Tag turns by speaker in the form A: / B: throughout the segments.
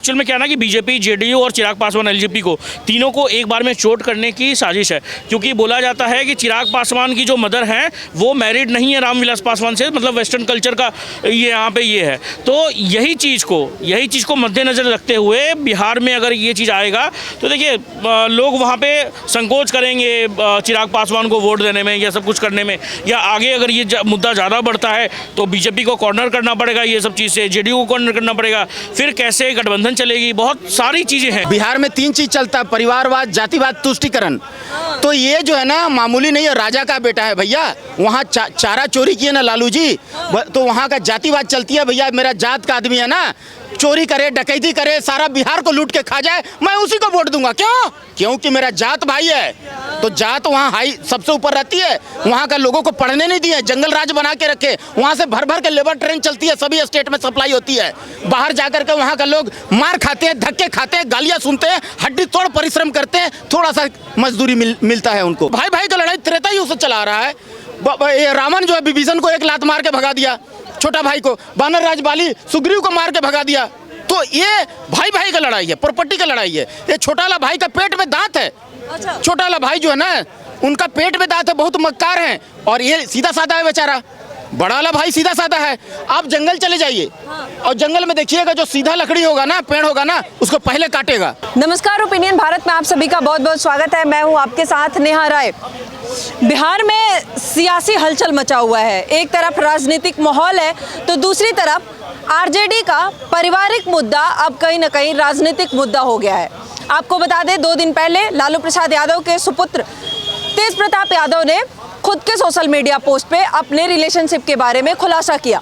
A: Actual में क्या ना कि बीजेपी, जेडीयू और चिराग पासवान एलजेपी को तीनों को एक बार में चोट करने की साजिश है, क्योंकि बोला जाता है कि चिराग पासवान की जो मदर हैं वो मैरिड नहीं है रामविलास पासवान से, मतलब वेस्टर्न कल्चर का ये यहाँ पे ये है। तो यही चीज़ को मद्देनज़र रखते हुए बिहार में अगर ये चीज़ आएगा तो देखिए लोग वहाँ पे संकोच करेंगे चिराग पासवान को वोट देने में या सब कुछ करने में, या आगे अगर ये मुद्दा ज़्यादा बढ़ता है तो बीजेपी को कॉर्नर करना पड़ेगा ये सब चीज़ से, जेडीयू को कॉर्नर करना पड़ेगा, फिर कैसे गठबंधन चलेगी, बहुत सारी चीजें हैं।
B: बिहार में तीन चीज चलता है, परिवारवाद, जातिवाद, तुष्टीकरण। तो ये जो है ना मामूली नहीं है, राजा का बेटा है भैया। वहाँ चारा चोरी किए ना लालू जी, तो वहाँ का जातिवाद चलती है भैया। मेरा जात का आदमी है ना, चोरी करे, डकैती करे, सारा बिहार को लूट के खा जाए, मैं उसी को वोट दूंगा। क्यों? क्योंकि मेरा जात भाई है। तो जात वहाँ हाई सबसे ऊपर रहती है। वहाँ का लोगों को पढ़ने नहीं दिए, जंगल राज बना के रखे। वहाँ से भर भर के लेबर ट्रेन चलती है, सभी स्टेट में सप्लाई होती है। बाहर जाकर के वहाँ का लोग मार खाते हैं, धक्के खाते हैं, गालियाँ सुनते हैं, हड्डी तोड़ परिश्रम करते हैं, थोड़ा सा मजदूरी मिलता है उनको। भाई भाई का लड़ाई त्रेता युग से चला रहा है। ये रावण जो है विभीषण को एक लात मार के भगा दिया, छोटा भाई को वानर राज बाली सुग्रीव को मार के भगा दिया। तो ये भाई भाई का लड़ाई है, प्रॉपर्टी का लड़ाई है। ये छोटा वाला भाई का पेट में दांत है। अच्छा। छोटा वाला भाई जो है ना, उनका पेट में दांत है, बहुत मक्कार हैं, और ये सीधा साधा है बेचारा। बड़ा वाला भाई सीधा साधा है। आप जंगल चले जाइए और जंगल में देखिएगा, जो सीधा लकड़ी होगा ना, पेड़ होगा ना, उसको पहले काटेगा।
C: नमस्कार, ओपिनियन भारत में आप सभी का बहुत बहुत स्वागत है। मैं हूं आपके साथ नेहा राय। बिहार में सियासी हलचल मचा हुआ है। एक तरफ राजनीतिक माहौल है तो दूसरी तरफ आरजेडी का पारिवारिक मुद्दा अब कहीं ना कहीं राजनीतिक मुद्दा हो गया है। आपको बता दें, 2 दिन पहले लालू प्रसाद यादव के सुपुत्र तेज प्रताप यादव ने खुद के सोशल मीडिया पोस्ट पे अपने रिलेशनशिप के बारे में खुलासा किया,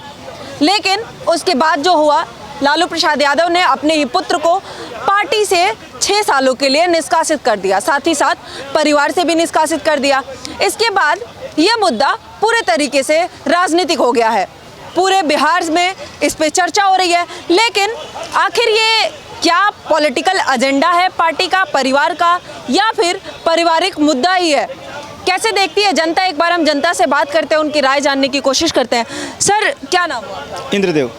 C: लेकिन उसके बाद जो हुआ, लालू प्रसाद यादव ने अपने ही पुत्र को पार्टी से 6 सालों के लिए निष्कासित कर दिया, साथ ही साथ परिवार से भी निष्कासित कर दिया। इसके बाद यह मुद्दा पूरे तरीके से राजनीतिक हो गया है। पूरे बिहार में इस पे चर्चा हो रही है, लेकिन आखिर ये क्या पॉलिटिकल एजेंडा है पार्टी का, परिवार का, या फिर पारिवारिक मुद्दा ही है? कैसे देखती है जनता? एक बार हम जनता से बात करते हैं, उनकी राय जानने की कोशिश करते हैं। सर, क्या नाम हुआ?
B: इंद्रदेव।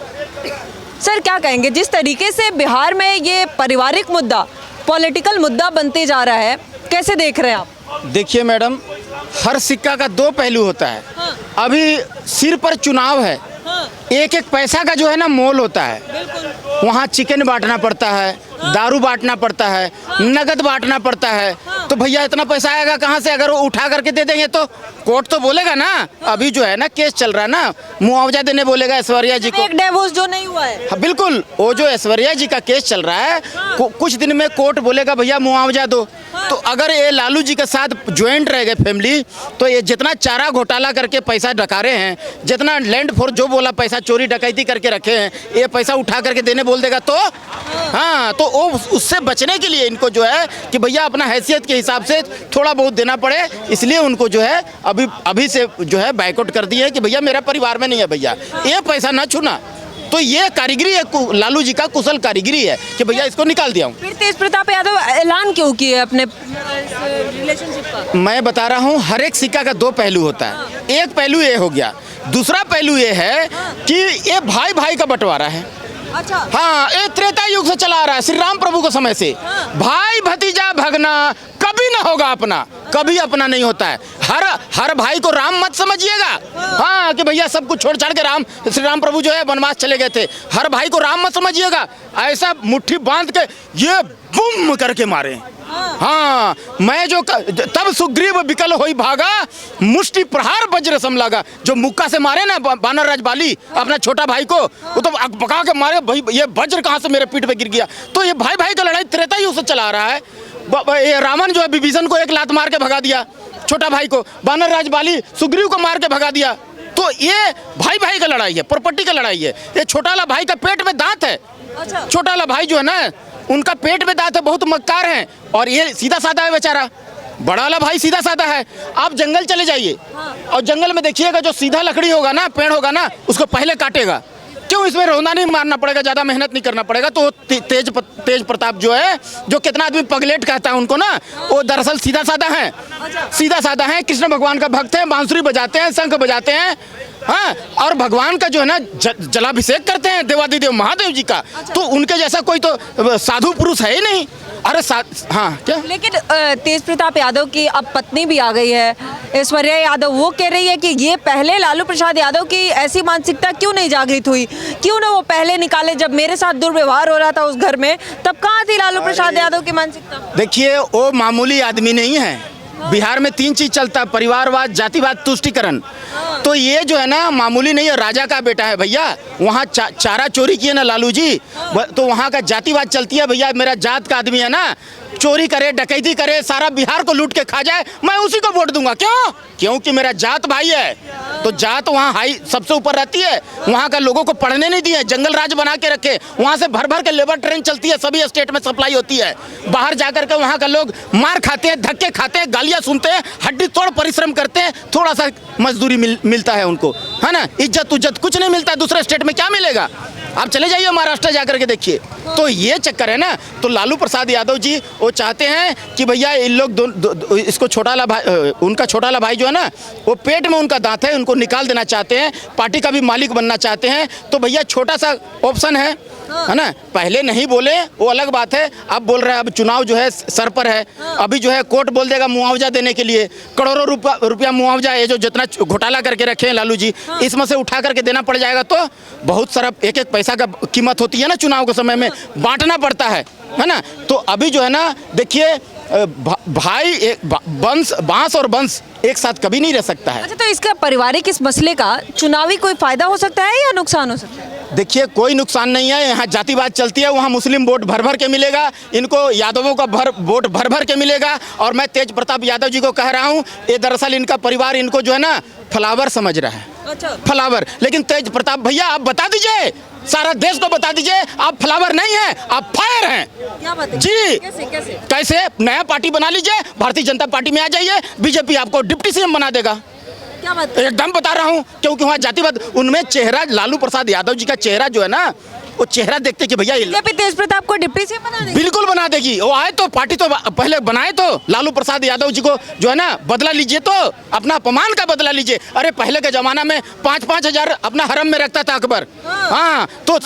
C: सर, क्या कहेंगे, जिस तरीके से बिहार में ये पारिवारिक मुद्दा पॉलिटिकल मुद्दा बनते जा रहा है, कैसे देख रहे हैं आप?
B: देखिए मैडम, हर सिक्का का 2 पहलू होता है। हाँ। अभी सिर पर चुनाव है। हाँ। एक एक पैसा का जो है ना मोल होता है। वहाँ चिकन बांटना पड़ता है। हाँ। दारू बांटना पड़ता है। हाँ। नगद बांटना पड़ता है। हाँ। तो भैया इतना पैसा आएगा कहाँ से? अगर वो उठा करके दे देंगे तो कोर्ट तो बोलेगा ना। हाँ। अभी जो है ना केस चल रहा है ना, मुआवजा देने बोलेगा ऐश्वर्या जी को।
C: एक डिवोर्स जो नहीं हुआ है।
B: हाँ, बिल्कुल। वो जो ऐश्वर्या जी का केस चल रहा है, हाँ। कुछ दिन में कोर्ट बोलेगा भैया मुआवजा दो। हाँ। तो अगर ये लालू जी के साथ ज्वाइंट रह गए फैमिली, तो ये जितना चारा घोटाला करके पैसा डकारे हैं, जितना लैंड फॉर जो बोला पैसा चोरी डकैती करके रखे हैं, ये पैसा उठा करके देने बोल देगा तो हाँ, तो वो उससे बचने के लिए इनको जो है कि भैया अपना हैसियत के हिसाब से थोड़ा बहुत देना पड़े, इसलिए उनको जो है अभी से जो है बाइकआउट कर दिए कि भैया मेरा परिवार में नहीं है भैया, ये पैसा ना छूना। तो ये कारीगरी है लालू जी का, कुशल कारीगरी है कि भैया इसको निकाल दिया हूँ।
C: फिर तेज प्रताप यादव ऐलान क्यों किए अपने रिलेशनशिप का?
B: मैं बता रहा हूँ, हर एक सिक्का का 2 पहलू होता है। एक पहलू ये हो गया, दूसरा पहलू ये है कि ये भाई भाई का बंटवारा है।
C: अच्छा।
B: हाँ, ये त्रेता युग से चला आ रहा है, श्री राम प्रभु के समय से। हाँ। भाई भतीजा भगना कभी ना होगा अपना, कभी अपना नहीं होता है। हर भाई को राम मत समझिएगा। हाँ, कि भैया सब कुछ छोड़ छाड़ के श्री राम प्रभु जो है वनवास चले गए थे। हर भाई को राम मत समझिएगा। ऐसा मुट्ठी बांध के ये बुम करके मारे। हाँ, मैं जो तब सुग्रीव विकल होई भागा, मुष्टि प्रहार वज्र सम लागा। जो मुक्का से मारे ना वानर राज बाली अपना छोटा भाई को, वो तो पका के मारे, भाई ये वज्र कहाँ से मेरे पीठ पे गिर गया। तो ये भाई भाई का लड़ाई त्रेता युग से चला आ रहा है। ये रावण जो है विभीषण को एक लात मार के भगा दिया, छोटा भाई को वानर राज बाली सुग्रीव को मार के भगा दिया। तो ये भाई भाई का लड़ाई है, प्रॉपर्टी का लड़ाई है। ये छोटा वाला भाई का पेट में दांत है। अच्छा। छोटा वाला भाई जो है ना, उनका पेट में दांत है, बहुत मक्कार हैं, और ये सीधा साधा है बेचारा। बड़ा वाला भाई सीधा साधा है। आप जंगल चले जाइए। हाँ। और जंगल में देखिएगा, जो सीधा लकड़ी होगा ना, पेड़ होगा ना, उसको पहले काटेगा। क्यों? इसमें रोना नहीं मारना पड़ेगा, ज्यादा मेहनत नहीं करना पड़ेगा। तो तेज प्रताप जो है, जो कितना आदमी पगलेट कहता है उनको ना, वो दरअसल सीधा साधा है। सीधा साधा है, कृष्ण भगवान का भक्त है, बांसुरी बजाते हैं, शंख बजाते हैं। हाँ, और भगवान का जो है ना जलाभिषेक करते हैं देवादिदेव महादेव जी का। तो उनके जैसा कोई तो साधु पुरुष है ही नहीं। अरे हाँ क्या,
C: लेकिन तेज प्रताप यादव की अब पत्नी भी आ गई है, ऐश्वर्या यादव, वो कह रही है कि ये पहले लालू प्रसाद यादव की ऐसी मानसिकता क्यों नहीं जागृत हुई, क्यों ना वो पहले निकाले, जब मेरे साथ दुर्व्यवहार हो रहा था उस घर में तब कहाँ थी लालू प्रसाद यादव की मानसिकता।
B: देखिए वो मामूली आदमी नहीं है। बिहार में 3 चीज चलता है, परिवारवाद, जातिवाद, तुष्टिकरण। तो ये जो है ना मामूली नहीं है, राजा का बेटा है भैया। वहाँ चारा चोरी किए ना लालू जी, तो वहाँ का जातिवाद चलती है भैया। मेरा जात का आदमी है ना, चोरी करे, डकैती करे, सारा बिहार को लूट के खा जाए, मैं उसी को वोट दूंगा। क्यों? क्योंकि मेरा जात भाई है। तो जात वहाँ हाई सबसे ऊपर रहती है। वहाँ का लोगों को पढ़ने नहीं दिए, जंगल राज बना के रखे। वहाँ से भर भर के लेबर ट्रेन चलती है, सभी स्टेट में सप्लाई होती है। बाहर जाकर के वहाँ का लोग मार खाते हैं, धक्के खाते हैं, गालियाँ सुनते हैं, हड्डी तोड़ परिश्रम करते हैं, थोड़ा सा मजदूरी मिलता है उनको, है ना। इज्जत उज्जत कुछ नहीं मिलता है। दूसरे स्टेट में क्या मिलेगा? आप चले जाइए महाराष्ट्र जाकर के देखिए। तो ये चक्कर है ना। तो लालू प्रसाद यादव जी वो चाहते हैं कि भैया इन लोग इसको छोटा वाला भाई, उनका छोटा वाला भाई जो है ना, वो पेट में उनका दांत है, उनको निकाल देना चाहते हैं, पार्टी का भी मालिक बनना चाहते हैं। तो भैया छोटा सा ऑप्शन है ना। पहले नहीं बोले वो अलग बात है, अब बोल रहे हैं। अब चुनाव जो है सर पर है। अभी जो है कोर्ट बोल देगा मुआवजा देने के लिए, करोड़ों रुपया मुआवजा, ये जो जितना घोटाला करके रखे हैं लालू जी, इसमें से उठा करके देना पड़ जाएगा। तो बहुत सारा एक एक पैसा का कीमत होती है ना, चुनाव के समय में बांटना पड़ता है ना। तो अभी जो है ना देखिए भाई, बांस और बंस एक साथ कभी नहीं रह सकता है।
C: अच्छा, तो इसका पारिवारिक इस मसले का चुनावी कोई फायदा हो सकता है या नुकसान हो सकता है?
B: देखिए कोई नुकसान नहीं है। यहाँ जातिवाद चलती है, वहाँ मुस्लिम वोट भर भर के मिलेगा, इनको यादवों का वोट भर भर के मिलेगा। और मैं तेज प्रताप यादव जी को कह रहा हूँ, ये दरअसल इनका परिवार इनको जो है ना फ्लावर समझ रहा है।
C: अच्छा,
B: फ्लावर। लेकिन तेज प्रताप भैया आप बता दीजिए, सारा देश को बता दीजिए, आप फ्लावर नहीं हैं, आप फायर हैं।
C: क्या बात है?
B: जी
C: कैसे?
B: नया पार्टी बना लीजिए, भारतीय जनता पार्टी में आ जाइए, बीजेपी आपको डिप्टी सीएम बना देगा।
C: क्या बात है?
B: एकदम बता रहा हूँ, क्योंकि वहाँ जातिवाद, उनमें चेहरा लालू प्रसाद यादव जी का चेहरा जो है ना, वो चेहरा देखते कि भैया
C: बीजेपी तेज प्रताप को डिप्टी सीएम बना देगी?
B: बिल्कुल बना देगी। वो आए तो पार्टी तो पहले बनाए, तो लालू प्रसाद यादव जी को जो है ना बदला लीजिए, तो अपना अपमान का बदला लीजिए। अरे पहले के जमाना में 5-5 हजार अपना हरम में रखता था अकबर। हाँ, तो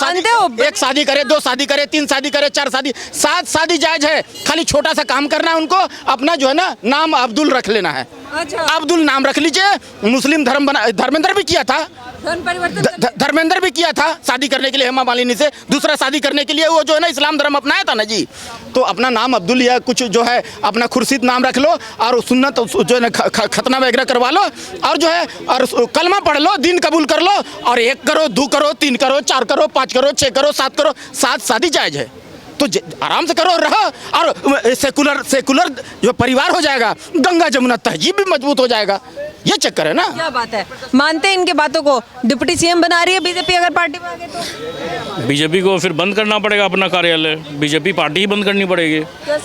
B: एक शादी करे, 2 शादी करे, 3 शादी करे, 4 शादी, 7 शादी जायज है। खाली छोटा सा काम करना है उनको, अपना जो है ना नाम अब्दुल रख लेना है।
C: अच्छा,
B: अब्दुल नाम रख लीजिए। मुस्लिम धर्म बना, धर्मेंद्र भी किया था, धर्मेंद्र भी किया था शादी करने के लिए हेमा मालिनी से। दूसरा शादी करने के लिए वो जो है ना इस्लाम धर्म अपनाया था ना जी। तो अपना नाम अब्दुल या कुछ जो है अपना खुर्शीद नाम रख लो, और सुन्नत जो है ना खतना वगैरह करवा लो, और जो है और कलमा पढ़ लो, दीन कबूल कर लो, और 1 करो, 2 करो, 3 करो, 4 करो, 5 करो, 6 करो, 7 करो, 7 शादी जायज है। तो आराम से करो, रहो, और सेकुलर जो परिवार हो जाएगा, गंगा जमुना तहजीब भी मजबूत हो जाएगा। ये चक्कर है ना।
C: क्या बात है, मानते हैं इनके बातों को? डिप्टी सीएम बना रही है बीजेपी अगर पार्टी में आ गई तो?
A: बीजेपी को फिर बंद करना पड़ेगा अपना कार्यालय, बीजेपी पार्टी ही बंद करनी पड़ेगी।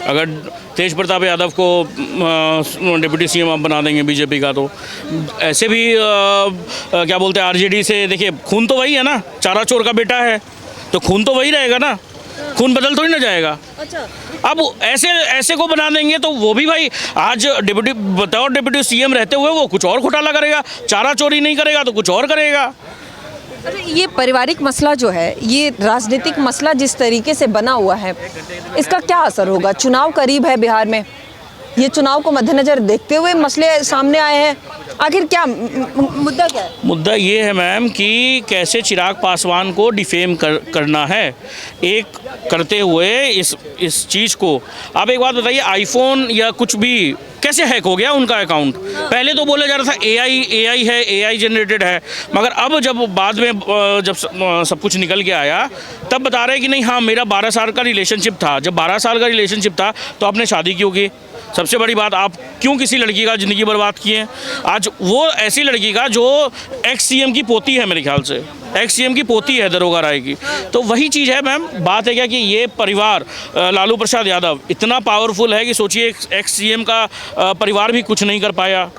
A: अगर तेज प्रताप यादव को डिप्टी सीएम आप बना देंगे बीजेपी का, तो ऐसे भी क्या बोलते हैं आरजेडी से, देखिए खून तो वही है ना, चारा चोर का बेटा है, तो खून तो वही रहेगा ना, खून बदल थोड़ी ना जाएगा।
C: अच्छा,
A: अब ऐसे को बना देंगे तो वो भी भाई आज डिप्टी सीएम रहते हुए वो कुछ और घोटाला करेगा, चारा चोरी नहीं करेगा तो कुछ और करेगा।
C: अच्छा, ये पारिवारिक मसला जो है, ये राजनीतिक मसला जिस तरीके से बना हुआ है, इसका क्या असर होगा? चुनाव करीब है बिहार में, ये चुनाव को मद्देनजर देखते हुए मसले सामने आए हैं। आखिर क्या मुद्दा क्या है?
A: मुद्दा ये है मैम कि कैसे चिराग पासवान को डिफेम करना है, एक करते हुए इस चीज़ को। आप एक बात बताइए, आईफोन या कुछ भी कैसे हैक हो गया उनका अकाउंट? पहले तो बोला जा रहा था एआई है, एआई जनरेटेड है, मगर अब जब बाद में जब सब कुछ निकल के आया तब बता रहे हैं कि नहीं, हाँ मेरा 12 साल का रिलेशनशिप था। जब 12 साल का रिलेशनशिप था तो आपने शादी क्यों की? सबसे बड़ी बात, आप क्यों किसी लड़की का ज़िंदगी बर्बाद किए? आज वो ऐसी लड़की का जो एक्स सीएम की पोती है, मेरे ख्याल से एक्स सीएम की पोती है दरोगा राय की। तो वही चीज़ है मैम। बात है क्या कि ये परिवार लालू प्रसाद यादव इतना पावरफुल है कि सोचिए एक्स सीएम का परिवार भी कुछ नहीं कर पाया।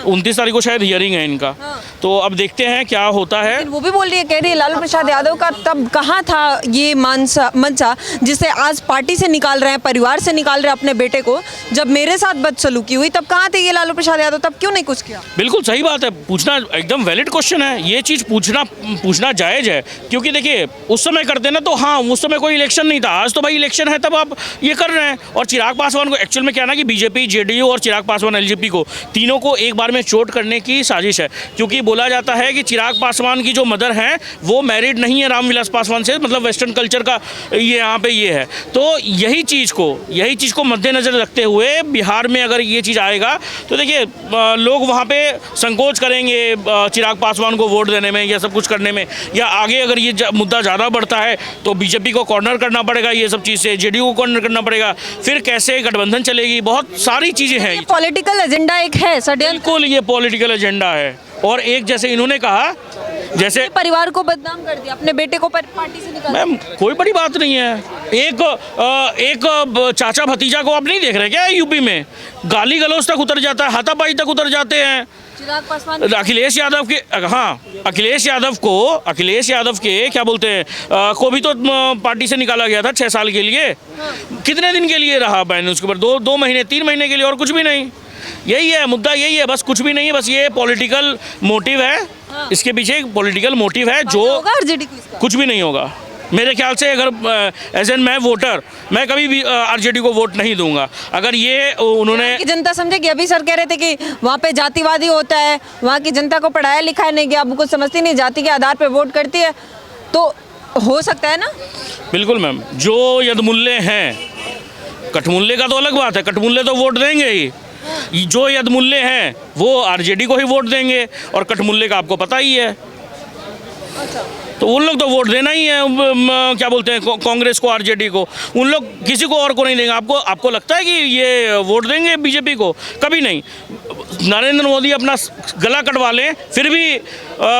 A: 29 तारीख को शायद हियरिंग है इनका, तो अब देखते हैं क्या होता है।
C: लेकिन वो भी बोल रही है, कह रही है लालू प्रसाद यादव का तब कहाँ था ये मंशा जिसे आज पार्टी से निकाल रहे हैं, परिवार से निकाल रहे हैं अपने बेटे को। जब मेरे साथ बदसलूकी हुई तब कहाँ थे ये लालू प्रसाद यादव, तब क्यों नहीं कुछ किया?
A: बिल्कुल सही बात है, पूछना एकदम वैलिड क्वेश्चन है, ये चीज़ पूछना जायज़ है। क्योंकि देखिए उस समय करते ना तो हाँ, उस समय कोई इलेक्शन नहीं था, आज तो भाई इलेक्शन है तब आप ये कर रहे हैं। और चिराग पासवान को एक्चुअल में क्या ना कि बीजेपी, जेडीयू और चिराग पासवान एलजेपी को तीनों को एक बार में चोट करने की साजिश है। क्योंकि बोला जाता है कि चिराग पासवान की जो मदर हैं वो मैरिड नहीं है रामविलास पासवान से, मतलब वेस्टर्न कल्चर का ये यहाँ पे ये है। तो यही चीज़ को मद्देनज़र रखते हुए बिहार में अगर ये चीज़ आएगा तो देखिए लोग वहाँ पे संकोच करेंगे चिराग पासवान को वोट देने में या सब कुछ करने में, या आगे अगर ये मुद्दा ज़्यादा बढ़ता है तो बीजेपी को कॉर्नर करना पड़ेगा, ये सब चीज़ से जेडीयू को कॉर्नर करना पड़ेगा, फिर कैसे गठबंधन चलेगी, बहुत सारी चीज़ें हैं।
C: पॉलिटिकल एजेंडा एक है षड्यंत्र,
A: बिल्कुल ये पॉलिटिकल एजेंडा है। और एक जैसे इन्होंने कहा, जैसे
C: परिवार को बदनाम कर दिया, अपने बेटे को पार्टी से निकाल दिया।
A: मैम कोई बड़ी बात नहीं है। एक चाचा भतीजा को आप नहीं देख रहे क्या यूपी में, गाली गलौज तक उतर जाता है, हाथापाई तक उतर जाते हैं।
C: चिराग पासवान
A: अखिलेश यादव के, हाँ अखिलेश यादव के क्या बोलते हैं को भी तो पार्टी से निकाला गया था 6 साल के लिए। कितने दिन के लिए रहा बैन उसके ऊपर? 2 महीने 3 महीने के लिए, और कुछ भी नहीं। यही है मुद्दा, यही है, बस कुछ भी नहीं है, बस ये पॉलिटिकल मोटिव है। इसके पीछे एक पॉलिटिकल मोटिव है जो कुछ भी नहीं होगा मेरे ख्याल से। अगर एज एन मैं वोटर, मैं कभी भी आरजेडी को वोट नहीं दूंगा। अगर ये उन्होंने
C: की जनता समझेगी, अभी सर कह रहे थे कि वहाँ पे जातिवादी होता है, वहाँ की जनता को पढ़ाया लिखाया नहीं गया, अब कुछ समझती नहीं, जाति के आधार पे वोट करती है, तो हो सकता है ना।
A: बिल्कुल मैम, जो यदमुल्ले हैं, कठमुल्ले का तो अलग बात है, कठमुल्ले तो वोट देंगे ही, जो यदमुल्ले हैं वो आरजेडी को ही वोट देंगे, और कठमुल्ले का आपको पता ही है। तो उन लोग तो वोट देना ही है, क्या बोलते हैं, कांग्रेस को, आरजेडी को। उन लोग किसी को और को नहीं देंगे। आपको लगता है कि ये वोट देंगे बीजेपी को? कभी नहीं। नरेंद्र मोदी अपना गला कटवा लें फिर भी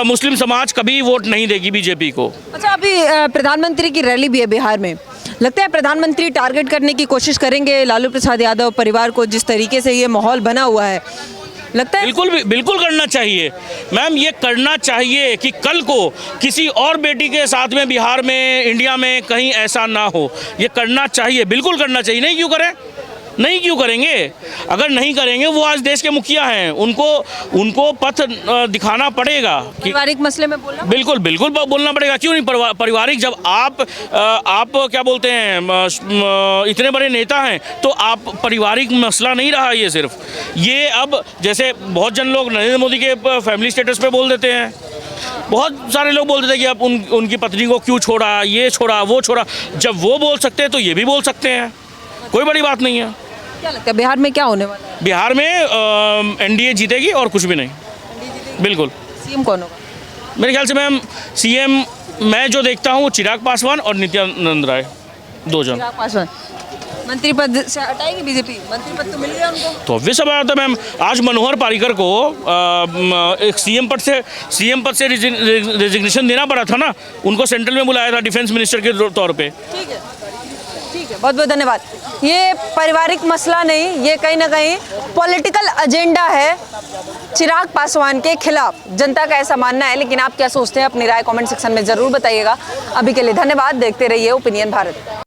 A: मुस्लिम समाज कभी वोट नहीं देगी बीजेपी को।
C: अच्छा, अभी प्रधानमंत्री की रैली भी है बिहार में, लगता है प्रधानमंत्री टारगेट करने की कोशिश करेंगे लालू प्रसाद यादव परिवार को, जिस तरीके से ये माहौल बना हुआ है, लगता है?
A: बिल्कुल करना चाहिए मैम, ये करना चाहिए कि कल को किसी और बेटी के साथ में बिहार में, इंडिया में कहीं ऐसा ना हो। ये करना चाहिए, बिल्कुल करना चाहिए। नहीं क्यों करें, नहीं क्यों करेंगे? अगर नहीं करेंगे, वो आज देश के मुखिया हैं, उनको पथ दिखाना पड़ेगा कि
C: पारिवारिक मसले में बोलना,
A: बिल्कुल बोलना पड़ेगा। क्यों नहीं पारिवारिक? जब आप क्या बोलते हैं इतने बड़े नेता हैं तो आप पारिवारिक मसला नहीं रहा ये सिर्फ। ये अब जैसे बहुत जन लोग नरेंद्र मोदी के फैमिली स्टेटस पे बोल देते हैं, बहुत सारे लोग बोल देते हैं कि आप उनकी पत्नी को क्यों छोड़ा, ये छोड़ा, वो छोड़ा। जब वो बोल सकते हैं तो ये भी बोल सकते हैं, कोई बड़ी बात नहीं है।
C: क्या लगता है बिहार में क्या होने वाला है?
A: बिहार में एनडीए जीतेगी और कुछ भी नहीं। बिल्कुल।
C: सीएम कौन होगा?
A: मेरे ख्याल से मैम सीएम मैं जो देखता हूँ चिराग पासवान और नित्यानंद राय, 2 जन।
C: चिराग पासवान मंत्री पद से हटाएगी बीजेपी? मंत्री पद तो मिल गया उनको।
A: तो ऑब्वियस बात है मैम, आज मनोहर पर्रिकर को एक सीएम पद से रेजिग्नेशन देना पड़ा था ना, उनको सेंट्रल में बुलाया था डिफेंस मिनिस्टर के तौर पे।
C: ठीक है, बहुत बहुत धन्यवाद। ये पारिवारिक मसला नहीं, ये कहीं ना कहीं पॉलिटिकल एजेंडा है चिराग पासवान के खिलाफ, जनता का ऐसा मानना है। लेकिन आप क्या सोचते हैं, अपनी राय कमेंट सेक्शन में ज़रूर बताइएगा। अभी के लिए धन्यवाद, देखते रहिए ओपिनियन भारत।